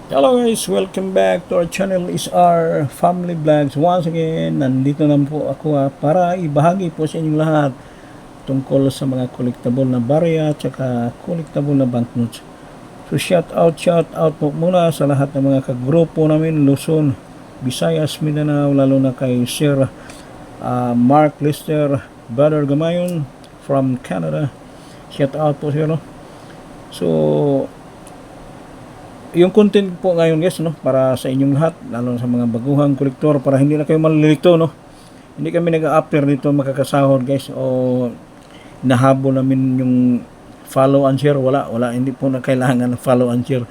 Hello guys, welcome back to our channel is our family vlogs. Once again, nandito na po ako para ibahagi po sa inyong lahat tungkol sa mga collectible na barya at saka collectible na banknotes. So shout out po muna sa lahat ng mga kagrupo namin, Luzon, Visayas, Mindanao, lalo na kay Sir Mark Lister, Brother Gamayon from Canada. Shout out po sir, no? So yung content po ngayon guys, no, para sa inyong lahat, lalo sa mga baguhang kolektor, para hindi na kayo malilito, no. Hindi kami nag-a-after nito makakasahod guys, o nahabol namin yung follow and share. Wala, hindi po na kailangan ng follow and share.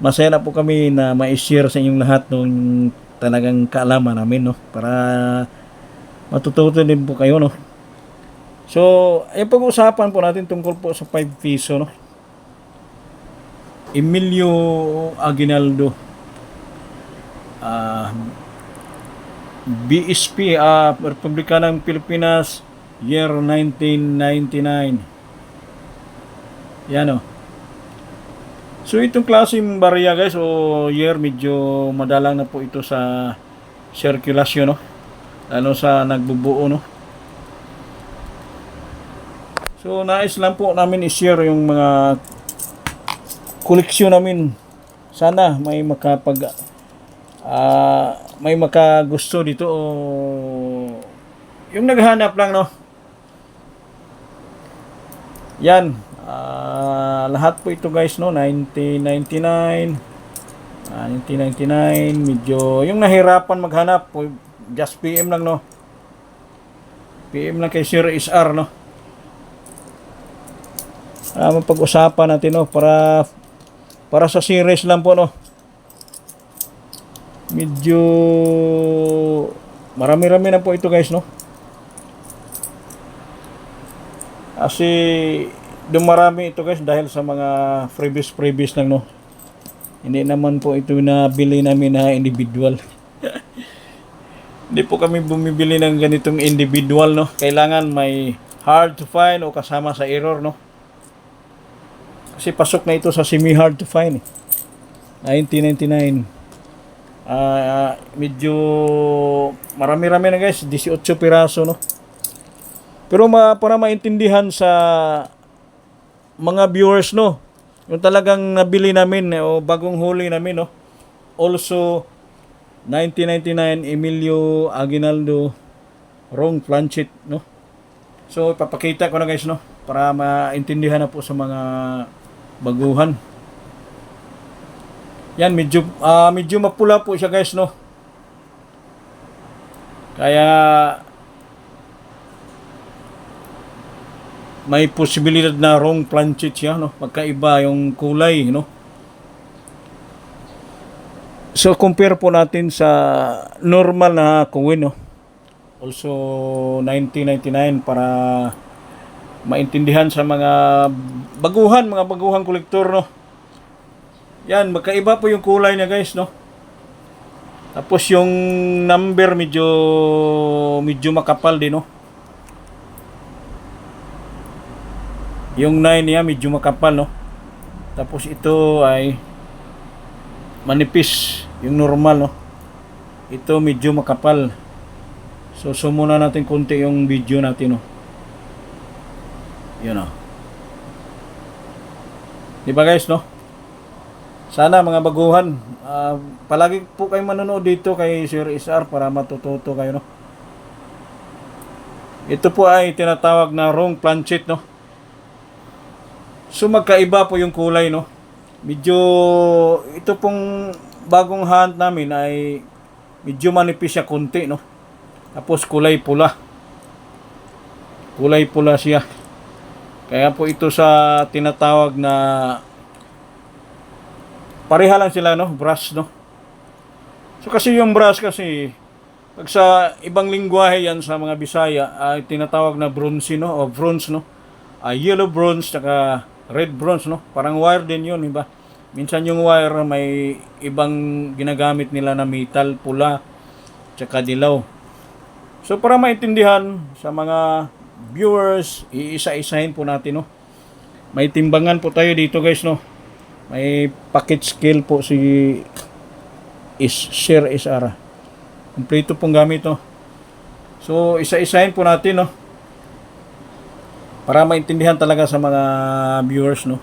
Masaya na po kami na ma-share sa inyong lahat nung talagang kaalaman namin, no, para matututo din po kayo, no. So yung pag-uusapan po natin tungkol po sa 5 piso, no. Emilio Aguinaldo, BSP, Republika ng Pilipinas, year 1999. Yan o. So itong klaseng barya guys, o year, medyo madalang na po ito sa circulation, no? Lalo sa nagbubuo, no? So nais lang po namin i-share yung mga koleksyon namin. Sana may may makagusto dito, o yung naghahanap lang, no. Yan, lahat po ito guys, no, 1999, medyo yung nahirapan maghanap po, just PM lang, no. PM lang kay Sir SR, no. Mapag-usapan natin, no, para sa series lang po, no. Medyo marami-rami na po ito guys, no. Kasi dumarami ito guys dahil sa mga freebies lang, no. Hindi naman po ito na bili namin na individual. Hindi po kami bumibili ng ganitong individual, no. Kailangan may hard to find o kasama sa error, no. Kasi pasok na ito sa semi-hard to find. 1999. Medyo marami-rami na guys. 18 piraso, no? Pero para maintindihan sa mga viewers, no? Yung talagang nabili namin, o bagong huli namin, no? Also, 1999, Emilio Aguinaldo, wrong planchet, no? So, ipapakita ko na guys, no? Para maintindihan na po sa mga baguhan. Yan, medyo mapula po siya guys, no. Kaya may posibilidad na wrong planchet siya, no. Magkaiba yung kulay, no. So compare po natin sa normal na coin, no. Also 1999, para maintindihan sa mga baguhang kolektor, no. Yan, magkaiba po yung kulay niya guys, no. Tapos yung number medyo makapal din, no. Yung 9 niya medyo makapal, no. Tapos ito ay manipis, yung normal, no. Ito medyo makapal. So sumuna natin konti yung video natin, no. Yun, no. Diba guys, no? Sana mga baguhan, palagi po kayo manonood dito kay Sir SR para matututo kayo, no. Ito po ay tinatawag na wrong planchet, no. So magkaiba po yung kulay, no. Medyo ito pong bagong hunt namin ay medyo manipis siya konti, no. Tapos kulay pula siya. Kaya po ito sa tinatawag na pareha lang sila, no, brass, no. So kasi yung brass kasi pag sa ibang lingwahe yan sa mga Bisaya ay tinatawag na bronze, no, o bronze, no. Yellow bronze saka red bronze, no. Parang wire din yun, iba. Minsan yung wire may ibang ginagamit nila na metal, pula saka dilaw. So para maintindihan sa mga viewers, iisa-isahin po natin, no. May timbangan po tayo dito guys, no. May package scale po si Sir SR. Kompleto pong gamit, no. So isa-isahin po natin, no, para maintindihan talaga sa mga viewers, no,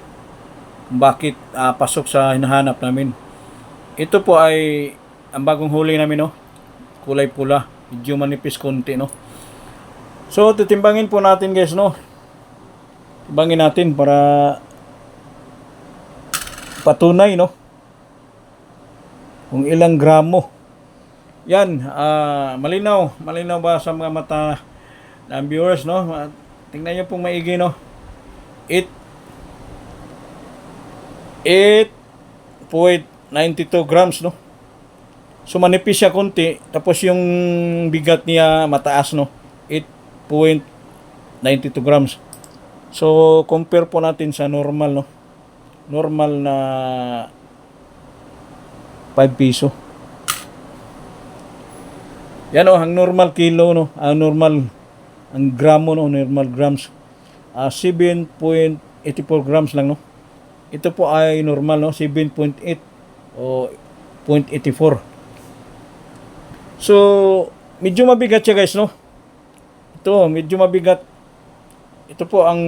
kung bakit pasok sa hinahanap namin. Ito po ay ang bagong huli namin, no, kulay pula, medyo manipis konti, no. So titimbangin po natin, guys, no. Timbangin natin para patunay, no, kung ilang gramo. Yan, malinaw ba sa mga mata ng viewers, no? Tingnan nyo pong maigi, no. 8.92 grams, no. So manipis siya konti, tapos yung bigat niya mataas, no. 8.92 grams. So compare po natin sa normal, no. Normal na 5 piso. Yan, oh, ang normal kilo, no, ang normal, ang gramo, no, normal grams, 7.84 grams lang, no. Ito po ay normal, no, 7.8 o 0.84. So medyo mabigat siya, guys, no. Ito medyo mabigat. Ito po ang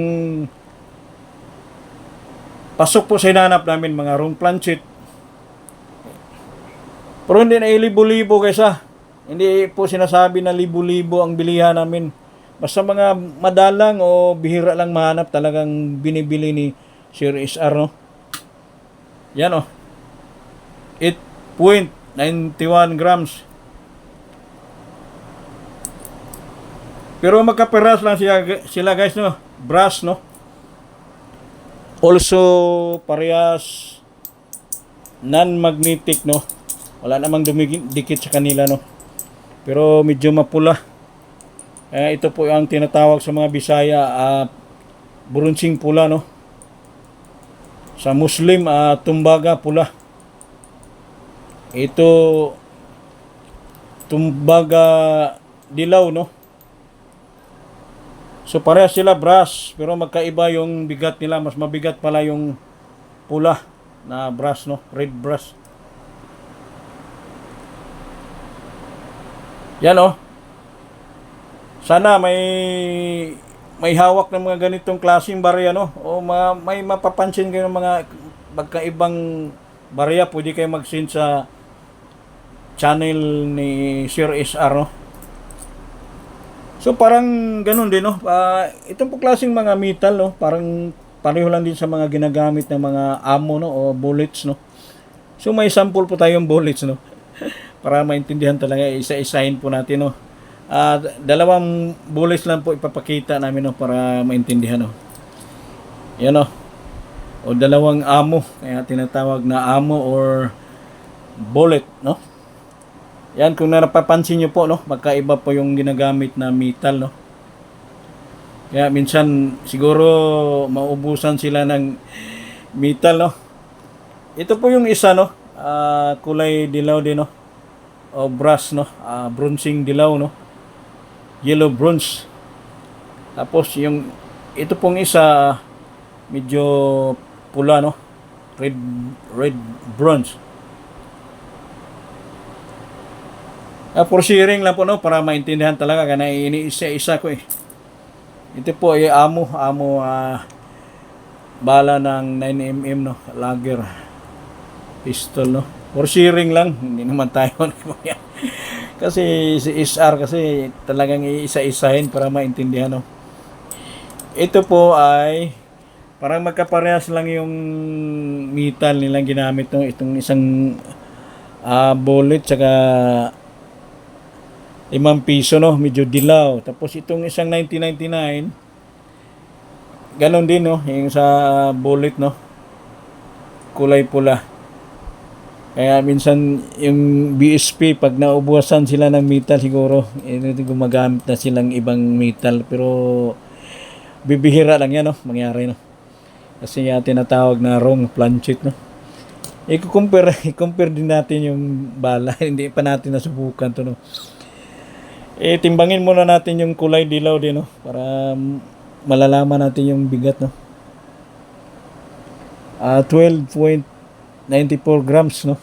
pasok po sa hinanap namin, mga room planchet. Pero hindi na libo-libo, guys, ha. Hindi po sinasabi na libo-libo ang bilihan namin. Basta mga madalang o bihira lang mahanap, talagang binibili ni Sir SR, no. Yan, oh, 8.91 grams. Pero magkaperas lang sila, guys, no. Brass, no. Also parehas non-magnetic, no. Wala namang dumidikit sa kanila, no. Pero medyo mapula. Ito po ang tinatawag sa mga Bisaya, bronzing pula, no. Sa Muslim, tumbaga pula. Ito tumbaga dilaw, no. So parehas sila brass, pero magkaiba yung bigat nila. Mas mabigat pala yung pula na brass, no, red brass. Yan, oh. Sana may hawak ng mga ganitong klaseng barya, no, o may mapapansin kayo ng mga magkaibang barya. Pwede kayo mag-send sa channel ni Sir SR, no. So parang ganun din, no. Itong po klaseng mga metal, no, parang pareho lang din sa mga ginagamit ng mga ammo, no, o bullets, no. So may sample po tayong bullets, no, para maintindihan talaga. Isa-isahin po natin, no. Dalawang bullets lang po ipapakita namin, no, para maintindihan, no. Yan, no. O dalawang ammo, kaya tinatawag na ammo or bullet, no. Yan, kung napapansin nyo po, no, magkaiba po yung ginagamit na metal, no. Kaya minsan siguro maubusan sila ng metal, no. Ito po yung isa, no, kulay dilaw din, no, o brass, no, bronzing dilaw, no, yellow bronze. Tapos yung ito pong isa medyo pula, no, red bronze. For sharing lang po, no, para maintindihan talaga, kana iniisa-isa ko, eh. Ito po ay amo bala ng 9mm, no, lager pistol, no. For sharing lang, hindi naman tayo kasi si SR kasi talagang iisa-isahin para maintindihan, no. Ito po ay parang magkaparehas lang yung metal nilang ginamit, no. Itong isang bullet tsaka 5 piso, no, medyo dilaw. Tapos itong isang 1999, ganon din, no, yung sa bullet, no, kulay pula. Kaya minsan yung BSP, pag naubusan sila ng metal, siguro gumagamit na silang ibang metal. Pero bibihira lang yan, no, mangyari, no, kasi tinatawag na wrong planchet, no. I-compare din natin yung bala. Hindi pa natin nasubukan to, no. Timbangin muna natin yung kulay dilaw din, no, para malalaman natin yung bigat, no. 12.94 grams, no?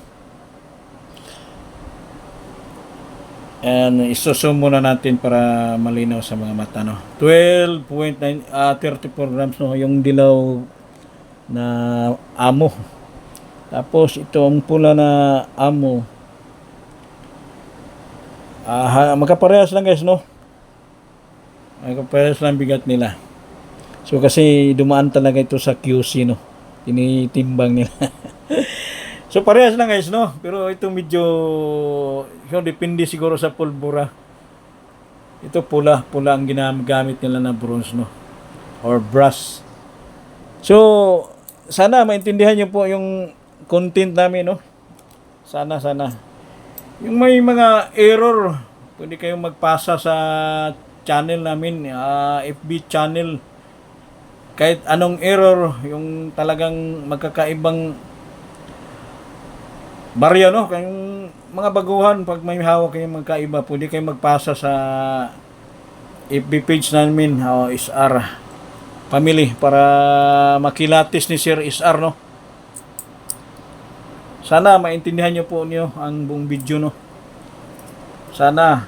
And isusum muna natin para malinaw sa mga mata, no? 34 grams, no? Yung dilaw na amo. Tapos ito ang pula na amo. Magkaparehas lang, guys, no? Magkaparehas lang bigat nila. So kasi dumaan talaga ito sa QC, no? Tinitimbang nila. So parehas lang, guys, no? Pero ito medyo depende siguro sa pulbura. Ito pula ang ginagamit nila na bronze, no? Or brass. So sana maintindihan niyo po yung content namin, no? Sana. Yung may mga error, pwede kayong magpasa sa channel namin, FB channel. Kahit anong error, yung talagang magkakaibang barya, no? Kayong mga baguhan, pag may hawak kayong magkaiba, pwede kayong magpasa sa FB page namin, SR Family, para makilatis ni Sir SR, no? Sana maintindihan nyo po niyo ang buong video, no? Sana.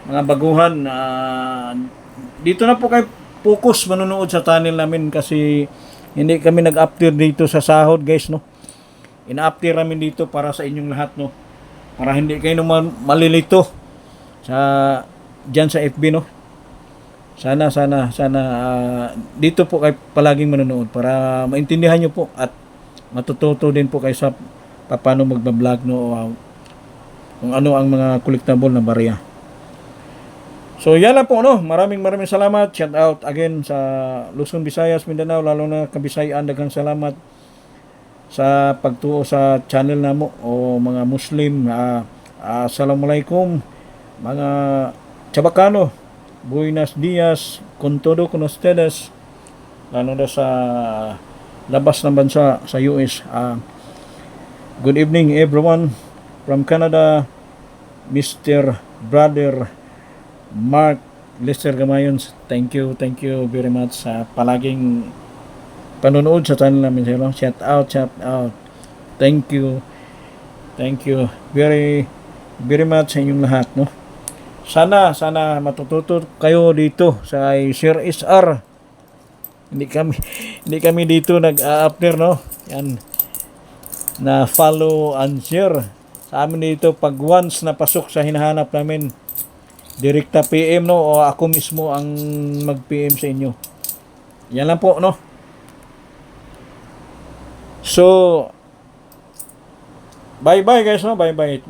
Mga baguhan, dito na po kayo focus manonood sa channel namin kasi hindi kami nag-update dito sa sahod, guys, no? Ina-update namin dito para sa inyong lahat, no? Para hindi kayo naman malilito dyan sa FB, no? Sana dito po kayo palaging manonood para maintindihan nyo po at matututo din po kayo sa paano magbablog, no? Kung ano ang mga collectible na barya. So yan lang po, no? Maraming salamat. Shout out again sa Luzon, Visayas, Mindanao, lalo na Kabisayan. Daghang salamat sa pagtuo sa channel namo o mga Muslim. Assalamualaikum mga Chabacano, buenos dias con todo con ustedes, lalo na sa labas ng bansa sa US. Good evening everyone from Canada, Mr. Brother Mark Lester Gamayon. Thank you very much sa palaging panonood sa channel namin, sir. Shout out. Thank you very much sa inyong lahat, no? Sana matututo kayo dito sa Sir SR. Hindi kami dito nag-update, no? Yan, na follow and share. Sa amin dito, pag once na pasok sa hinahanap namin, direkta PM, no? O ako mismo ang mag-PM sa inyo. Yan lang po, no? So, bye guys, no? Bye.